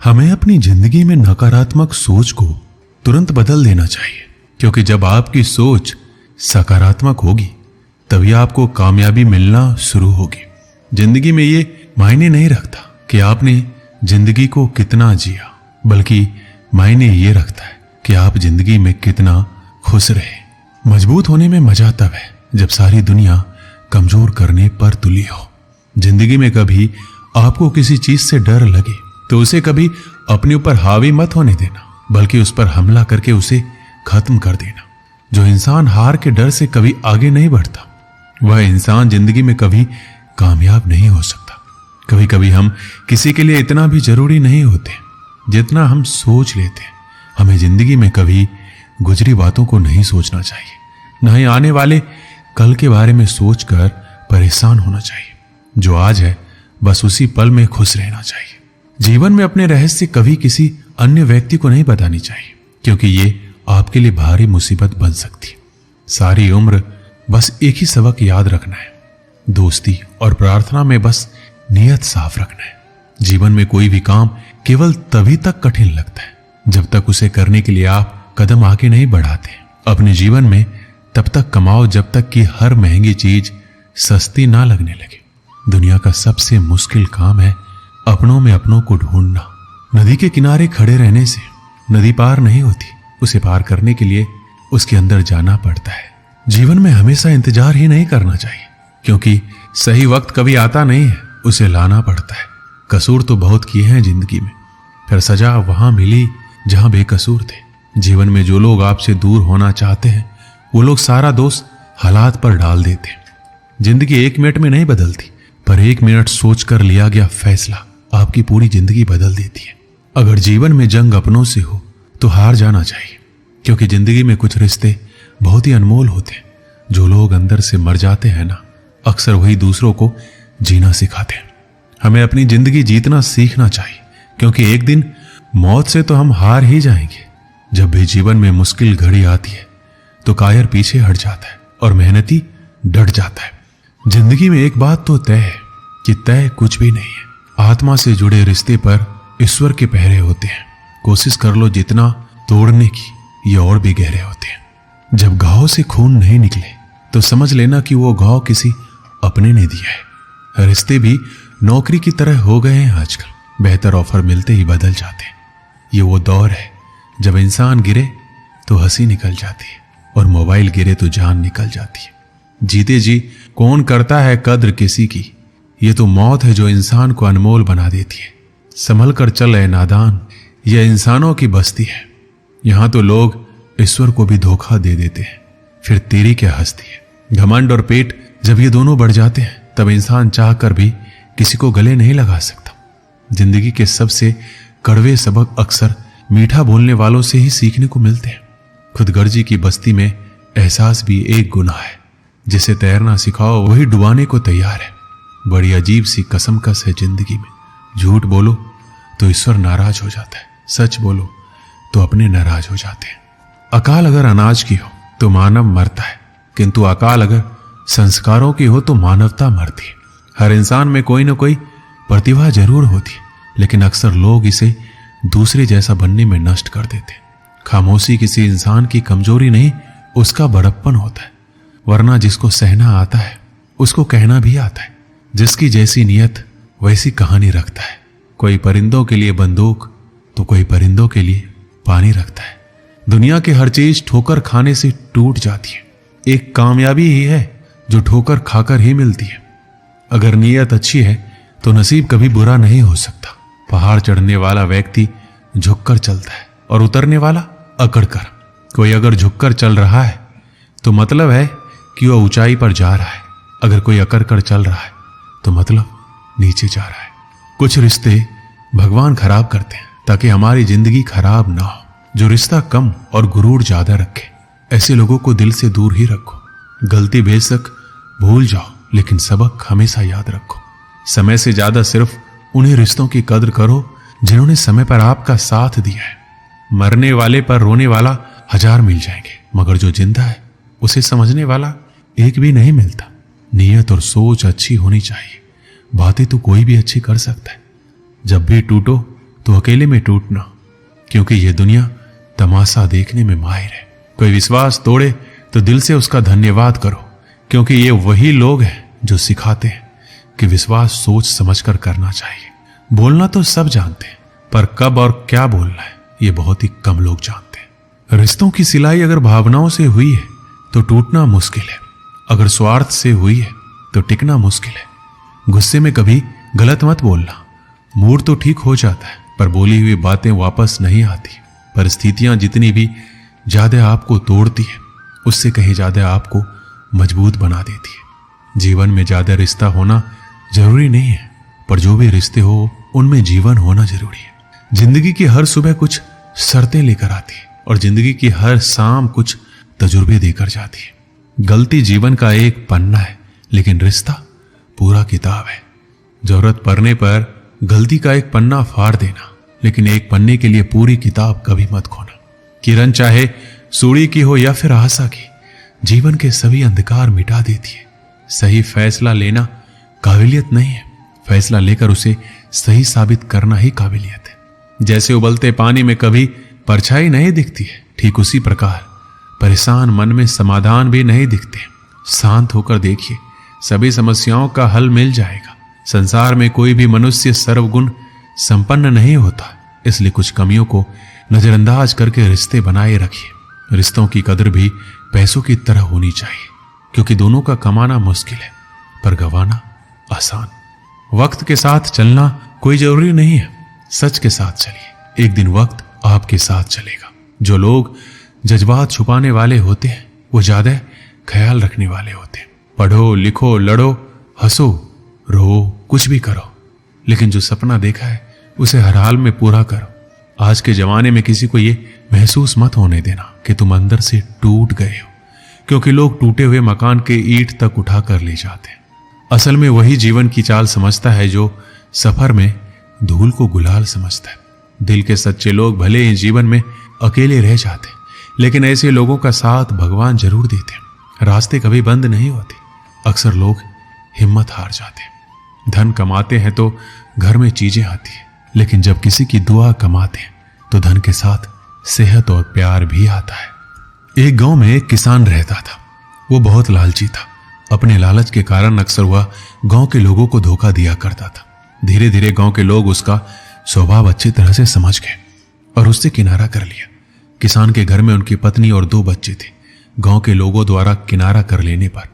हमें अपनी जिंदगी में नकारात्मक सोच को तुरंत बदल देना चाहिए, क्योंकि जब आपकी सोच सकारात्मक होगी तभी आपको कामयाबी मिलना शुरू होगी। जिंदगी में ये मायने नहीं रखता कि आपने जिंदगी को कितना जिया, बल्कि मायने ये रखता है कि आप जिंदगी में कितना खुश रहे। मजबूत होने में मजा तब है जब सारी दुनिया कमजोर करने पर तुली हो। जिंदगी में कभी आपको किसी चीज से डर लगे तो उसे कभी अपने ऊपर हावी मत होने देना, बल्कि उस पर हमला करके उसे खत्म कर देना। जो इंसान हार के डर से कभी आगे नहीं बढ़ता, वह इंसान जिंदगी में कभी कामयाब नहीं हो सकता। कभी कभी हम किसी के लिए इतना भी जरूरी नहीं होते जितना हम सोच लेते हैं। हमें जिंदगी में कभी गुजरी बातों को नहीं सोचना चाहिए, न ही आने वाले कल के बारे में सोचकर परेशान होना चाहिए। जो आज है बस उसी पल में खुश रहना चाहिए। जीवन में अपने रहस्य कभी किसी अन्य व्यक्ति को नहीं बतानी चाहिए, क्योंकि ये आपके लिए भारी मुसीबत बन सकती है। सारी उम्र बस एक ही सबक याद रखना है, दोस्ती और प्रार्थना में बस नियत साफ रखना है। जीवन में कोई भी काम केवल तभी तक कठिन लगता है जब तक उसे करने के लिए आप कदम आगे नहीं बढ़ाते। अपने जीवन में तब तक कमाओ जब तक कि हर महंगी चीज सस्ती ना लगने लगे। दुनिया का सबसे मुश्किल काम है अपनों में अपनों को ढूंढना। नदी के किनारे खड़े रहने से नदी पार नहीं होती, उसे पार करने के लिए उसके अंदर जाना पड़ता है। जीवन में हमेशा इंतजार ही नहीं करना चाहिए, क्योंकि सही वक्त कभी आता नहीं है, उसे लाना पड़ता है। कसूर तो बहुत किए हैं जिंदगी में, फिर सजा वहां मिली जहां बेकसूर थे। जीवन में जो लोग आपसे दूर होना चाहते हैं वो लोग सारा दोष हालात पर डाल देते हैं। जिंदगी 1 मिनट में नहीं बदलती, पर 1 मिनट सोचकर लिया गया फैसला आपकी पूरी जिंदगी बदल देती है। अगर जीवन में जंग अपनों से हो तो हार जाना चाहिए, क्योंकि जिंदगी में कुछ रिश्ते बहुत ही अनमोल होते हैं। जो लोग अंदर से मर जाते हैं ना, अक्सर वही दूसरों को जीना सिखाते हैं। हमें अपनी जिंदगी जीतना सीखना चाहिए, क्योंकि एक दिन मौत से तो हम हार ही जाएंगे। जब भी जीवन में मुश्किल घड़ी आती है तो कायर पीछे हट जाता है और मेहनती डट जाता है। जिंदगी में एक बात तो तय है कि तय कुछ भी नहीं है। आत्मा से जुड़े रिश्ते पर ईश्वर के पहरे होते हैं। कोशिश कर लो जितना तोड़ने की, ये और भी गहरे होते हैं। जब घाव से खून नहीं निकले तो समझ लेना कि वो घाव किसी अपने ने दिया है। रिश्ते भी नौकरी की तरह हो गए हैं आजकल, बेहतर ऑफर मिलते ही बदल जाते हैं। ये वो दौर है जब इंसान गिरे तो हंसी निकल जाती है और मोबाइल गिरे तो जान निकल जाती है। जीते जी कौन करता है कद्र किसी की, ये तो मौत है जो इंसान को अनमोल बना देती है। संभल कर चल रहे नादान, यह इंसानों की बस्ती है। यहां तो लोग ईश्वर को भी धोखा दे देते हैं, फिर तेरी क्या हस्ती है। घमंड और पेट जब ये दोनों बढ़ जाते हैं तब इंसान चाहकर भी किसी को गले नहीं लगा सकता। जिंदगी के सबसे कड़वे सबक अक्सर मीठा बोलने वालों से ही सीखने को मिलते हैं। खुदगर्जी की बस्ती में एहसास भी एक गुनाह है। जिसे तैरना सिखाओ वही डुबाने को तैयार है। बड़ी अजीब सी कसमकस है जिंदगी में। झूठ बोलो तो ईश्वर नाराज हो जाता है, सच बोलो तो अपने नाराज हो जाते हैं। अकाल अगर अनाज की हो तो मानव मरता है, किंतु अकाल अगर संस्कारों की हो तो मानवता मरती है। हर इंसान में कोई ना कोई प्रतिभा जरूर होती है, लेकिन अक्सर लोग इसे दूसरे जैसा बनने में नष्ट कर देते हैं। खामोशी किसी इंसान की कमजोरी नहीं, उसका बड़प्पन होता है। वरना जिसको सहना आता है उसको कहना भी आता है। जिसकी जैसी नियत वैसी कहानी रखता है। कोई परिंदों के लिए बंदूक तो कोई परिंदों के लिए पानी रखता है। दुनिया की हर चीज ठोकर खाने से टूट जाती है। एक कामयाबी ही है जो ठोकर खाकर ही मिलती है। अगर नीयत अच्छी है तो नसीब कभी बुरा नहीं हो सकता। पहाड़ चढ़ने वाला व्यक्ति झुककर चलता है और उतरने वाला अकड़कर। कोई अगर झुककर चल रहा है तो मतलब है कि वह ऊंचाई पर जा रहा है। अगर कोई अकड़ कर चल रहा है तो मतलब नीचे जा रहा है। कुछ रिश्ते भगवान खराब करते हैं ताकि हमारी जिंदगी खराब ना हो। जो रिश्ता कम और गुरूर ज्यादा रखे, ऐसे लोगों को दिल से दूर ही रखो। गलती बेशक भूल जाओ, लेकिन सबक हमेशा याद रखो। समय से ज्यादा सिर्फ उन्हीं रिश्तों की कद्र करो जिन्होंने समय पर आपका साथ दिया है। मरने वाले पर रोने वाला 1000 मिल जाएंगे, मगर जो जिंदा है उसे समझने वाला एक भी नहीं मिलता। नीयत और सोच अच्छी होनी चाहिए। बातें तो कोई भी अच्छी कर सकता है। जब भी टूटो तो अकेले में टूटना, क्योंकि यह दुनिया तमाशा देखने में माहिर है। कोई विश्वास तोड़े तो दिल से उसका धन्यवाद करो, क्योंकि ये वही लोग हैं जो सिखाते हैं कि विश्वास सोच समझकर करना चाहिए। बोलना तो सब जानते हैं, पर कब और क्या बोलना है ये बहुत ही कम लोग जानते हैं। रिश्तों की सिलाई अगर भावनाओं से हुई है तो टूटना मुश्किल है, अगर स्वार्थ से हुई है तो टिकना मुश्किल है। गुस्से में कभी गलत मत बोलना, मूड तो ठीक हो जाता है पर बोली हुई बातें वापस नहीं आती। परिस्थितियां जितनी भी ज्यादा आपको तोड़ती है, उससे कहीं ज्यादा आपको मजबूत बना देती है। जीवन में ज्यादा रिश्ता होना जरूरी नहीं है, पर जो भी रिश्ते हो उनमें जीवन होना जरूरी है। जिंदगी की हर सुबह कुछ शर्तें लेकर आती है और जिंदगी की हर शाम कुछ तजुर्बे देकर जाती है। गलती जीवन का एक पन्ना है, लेकिन रिश्ता पूरा किताब है। जरूरत पड़ने पर गलती का एक पन्ना फाड़ देना, लेकिन एक पन्ने के लिए पूरी किताब कभी मत खोना। किरण चाहे सूड़ी की हो या फिर आशा की, जीवन के सभी अंधकार मिटा देती है। सही फैसला लेना काबिलियत नहीं है, फैसला लेकर उसे सही साबित करना ही काबिलियत है। जैसे उबलते पानी में कभी परछाई नहीं दिखती है, ठीक उसी प्रकार परेशान मन में समाधान भी नहीं दिखते। शांत होकर देखिए, सभी समस्याओं का हल मिल जाएगा। संसार में कोई भी मनुष्य सर्वगुण संपन्न नहीं होता, इसलिए कुछ कमियों को नजरअंदाज करके रिश्ते बनाए रखिए। रिश्तों की कदर भी पैसों की तरह होनी चाहिए, क्योंकि दोनों का कमाना मुश्किल है पर गंवाना आसान। वक्त के साथ चलना कोई जरूरी नहीं है, सच के साथ चलिए, एक दिन वक्त आपके साथ चलेगा। जो लोग जज्बात छुपाने वाले होते हैं वो ज्यादा ख्याल रखने वाले होते हैं। पढ़ो, लिखो, लड़ो, हंसो, रो, कुछ भी करो, लेकिन जो सपना देखा है उसे हर हाल में पूरा करो। आज के जमाने में किसी को ये महसूस मत होने देना कि तुम अंदर से टूट गए हो, क्योंकि लोग टूटे हुए मकान के ईंट तक उठा कर ले जाते हैं। असल में वही जीवन की चाल समझता है जो सफर में धूल को गुलाल समझता है। दिल के सच्चे लोग भले ही जीवन में अकेले रह जाते, लेकिन ऐसे लोगों का साथ भगवान जरूर देते हैं। रास्ते कभी बंद नहीं होते, अक्सर लोग हिम्मत हार जाते हैं। धन कमाते हैं तो घर में चीजें आती है, लेकिन जब किसी की दुआ कमाते हैं तो धन के साथ सेहत और प्यार भी आता है। एक गांव में एक किसान रहता था। वो बहुत लालची था। अपने लालच के कारण अक्सर वह गांव के लोगों को धोखा दिया करता था। धीरे धीरे गांव के लोग उसका स्वभाव अच्छी तरह से समझ गए और उससे किनारा कर लिया। किसान के घर में उनकी पत्नी और 2 बच्चे थे। गांव के लोगों द्वारा किनारा कर लेने पर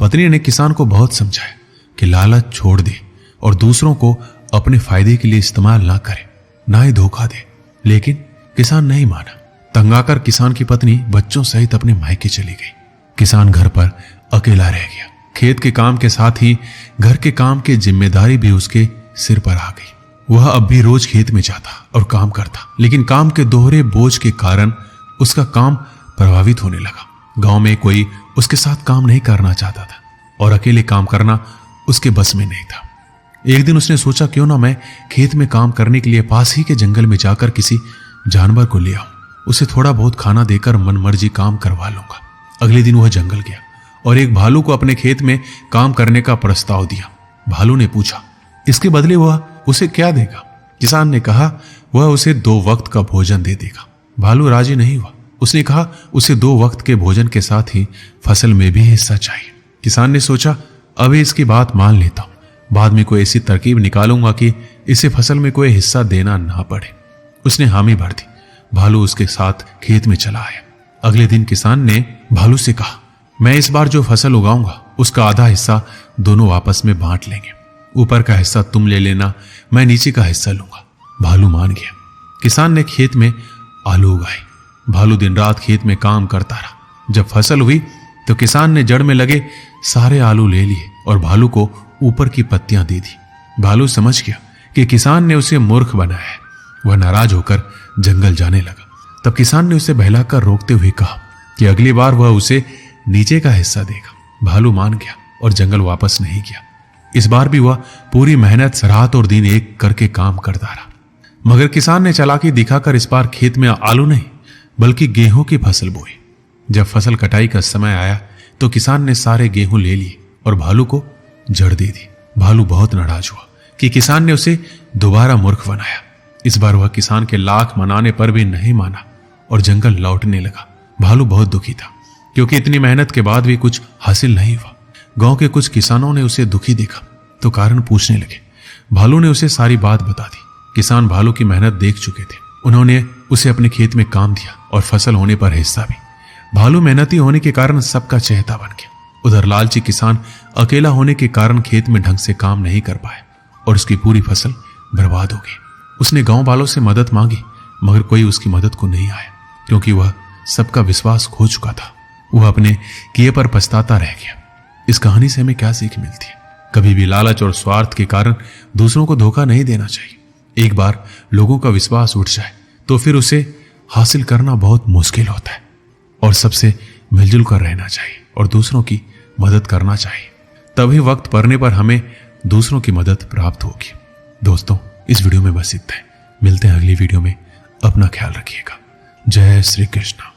पत्नी ने किसान को बहुत समझाया कि लालच छोड़ दे और दूसरों को अपने फायदे के लिए इस्तेमाल ना करे, ना ही धोखा दे, लेकिन किसान नहीं माना। तंग आकर किसान की पत्नी बच्चों सहित अपने मायके चली गई। किसान घर पर अकेला रह गया। खेत के काम के साथ ही घर के काम की जिम्मेदारी भी उसके सिर पर आ गई। वह अब भी रोज खेत में जाता और काम करता, लेकिन काम के दोहरे बोझ के कारण उसका काम प्रभावित होने लगा। गांव में कोई उसके साथ काम नहीं करना चाहता था और अकेले काम करना उसके बस में नहीं था। एक दिन उसने सोचा, क्यों ना मैं खेत में काम करने के लिए पास ही के जंगल में जाकर किसी जानवर को ले आऊं, उसे थोड़ा बहुत खाना देकर मनमर्जी काम करवा लूंगा। अगले दिन वह जंगल गया और एक भालू को अपने खेत में काम करने का प्रस्ताव दिया। भालू ने पूछा, इसके बदले वह उसे क्या देगा? किसान ने कहा, वह उसे 2 वक्त का भोजन दे देगा। भालू राजी नहीं हुआ। उसने कहा, उसे 2 वक्त के भोजन के साथ ही फसल में भी हिस्सा चाहिए। किसान ने सोचा, अभी इसकी बात मान लेता हूं, बाद में कोई ऐसी तरकीब निकालूंगा कि इसे फसल में कोई हिस्सा देना ना पड़े। उसने हामी भर दी। भालू उसके साथ खेत में चला आया। अगले दिन किसान ने भालू से कहा, मैं इस बार जो फसल उगाऊंगा उसका आधा हिस्सा दोनों आपस में बांट लेंगे। ऊपर का हिस्सा तुम ले लेना, मैं नीचे का हिस्सा लूंगा। भालू मान गया। किसान ने खेत में आलू उगाए। भालू दिन रात खेत में काम करता रहा। जब फसल हुई तो किसान ने जड़ में लगे सारे आलू ले लिए और भालू को ऊपर की पत्तियां दे दी। भालू समझ गया कि किसान ने उसे मूर्ख बनाया है। वह नाराज होकर जंगल जाने लगा। तब किसान ने उसे बहलाकर रोकते हुए कहा कि अगली बार वह उसे नीचे का हिस्सा देगा। भालू मान गया और जंगल वापस नहीं गया। इस बार भी वह पूरी मेहनत रात और दिन एक करके काम करता रहा, मगर किसान ने चालाकी दिखाकर इस बार खेत में आलू नहीं बल्कि गेहूं की फसल बोई। जब फसल कटाई का समय आया तो किसान ने सारे गेहूं ले लिए और भालू को जड़ दे दी। भालू बहुत नाराज हुआ कि किसान ने उसे दोबारा मूर्ख बनाया। इस बार वह किसान के लाख मनाने पर भी नहीं माना और जंगल लौटने लगा। भालू बहुत दुखी था क्योंकि इतनी मेहनत के बाद भी कुछ हासिल नहीं हुआ। गांव के कुछ किसानों ने उसे दुखी देखा तो कारण पूछने लगे। भालू ने उसे सारी बात बता दी। किसान भालू की मेहनत देख चुके थे। उन्होंने उसे अपने खेत में काम दिया और फसल होने पर हिस्सा भी। भालू मेहनती होने के कारण सबका चहेता बन गया। उधर लालची किसान अकेला होने के कारण खेत में ढंग से काम नहीं कर पाया और उसकी पूरी फसल बर्बाद हो गई। उसने गांव वालों से मदद मांगी मगर कोई उसकी मदद को नहीं आया क्योंकि वह सबका विश्वास खो चुका था। वह अपने किए पर पछताता रह गया। इस कहानी से हमें क्या सीख मिलती है? कभी भी लालच और स्वार्थ के कारण दूसरों को धोखा नहीं देना चाहिए। एक बार लोगों का विश्वास उठ जाए तो फिर उसे हासिल करना बहुत मुश्किल होता है। और सबसे मिलजुल कर रहना चाहिए और दूसरों की मदद करना चाहिए। तभी वक्त पड़ने पर हमें दूसरों की मदद प्राप्त होगी। दोस्तों, इस वीडियो में बस इतना है। मिलते हैं अगली वीडियो में। अपना ख्याल रखिएगा। जय श्री कृष्ण।